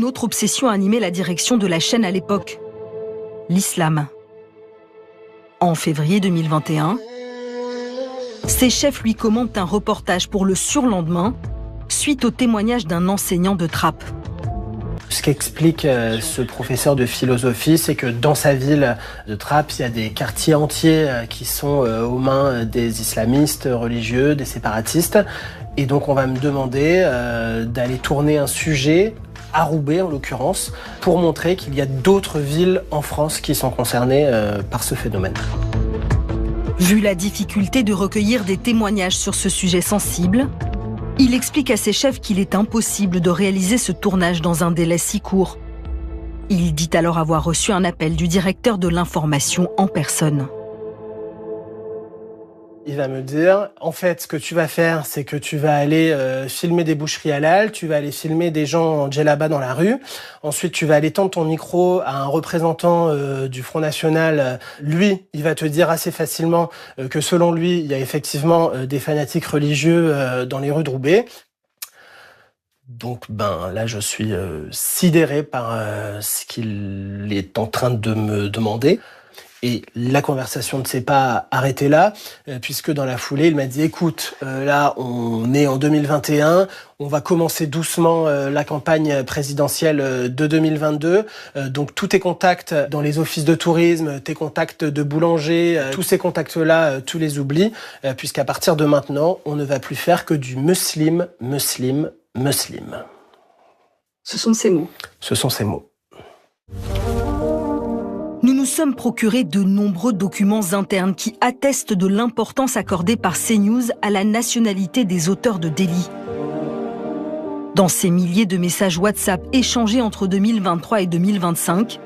une autre obsession animait la direction de la chaîne à l'époque, l'islam. En février 2021, ses chefs lui commandent un reportage pour le surlendemain, suite au témoignage d'un enseignant de Trappes. Ce qu'explique ce professeur de philosophie, c'est que dans sa ville de Trappes, il y a des quartiers entiers qui sont aux mains des islamistes religieux, des séparatistes. Et donc on va me demander d'aller tourner un sujet à Roubaix en l'occurrence, pour montrer qu'il y a d'autres villes en France qui sont concernées par ce phénomène. Vu la difficulté de recueillir des témoignages sur ce sujet sensible, il explique à ses chefs qu'il est impossible de réaliser ce tournage dans un délai si court. Il dit alors avoir reçu un appel du directeur de l'information en personne. Il va me dire, en fait, ce que tu vas faire, c'est que tu vas aller filmer des boucheries halal, tu vas aller filmer des gens en djellaba dans la rue. Ensuite, tu vas aller tendre ton micro à un représentant du Front National. Lui, il va te dire assez facilement que selon lui, il y a effectivement des fanatiques religieux dans les rues de Roubaix. Donc, là, je suis sidéré par ce qu'il est en train de me demander. Et la conversation ne s'est pas arrêtée là, puisque dans la foulée, il m'a dit « Écoute, là, on est en 2021, on va commencer doucement la campagne présidentielle de 2022. Donc tous tes contacts dans les offices de tourisme, tes contacts de boulanger, tous ces contacts-là, tu les oublies, puisqu'à partir de maintenant, on ne va plus faire que du muslim. » Ce sont ces mots. Ce sont ces mots. Nous nous sommes procurés de nombreux documents internes qui attestent de l'importance accordée par CNews à la nationalité des auteurs de délits. Dans ces milliers de messages WhatsApp échangés entre 2023 et 2025,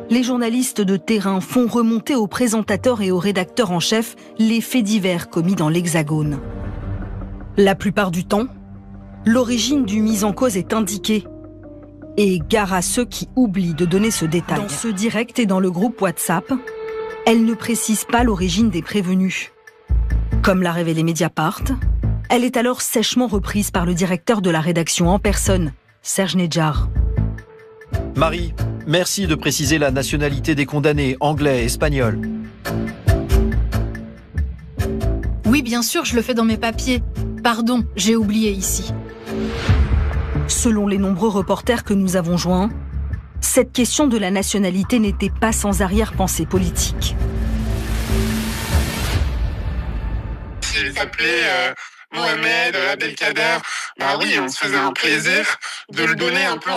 les journalistes de terrain font remonter aux présentateurs et aux rédacteurs en chef les faits divers commis dans l'Hexagone. La plupart du temps, l'origine du mis en cause est indiquée. Et gare à ceux qui oublient de donner ce détail. Dans ce direct et dans le groupe WhatsApp, elle ne précise pas l'origine des prévenus. Comme l'a révélé Mediapart, elle est alors sèchement reprise par le directeur de la rédaction en personne, Serge Nedjar. Marie, merci de préciser la nationalité des condamnés, anglais, espagnol. Oui, bien sûr, je le fais dans mes papiers. Pardon, j'ai oublié ici. Selon les nombreux reporters que nous avons joints, cette question de la nationalité n'était pas sans arrière-pensée politique. S'il s'appelait Mohamed Abdelkader, oui, on se faisait un plaisir de le donner un peu en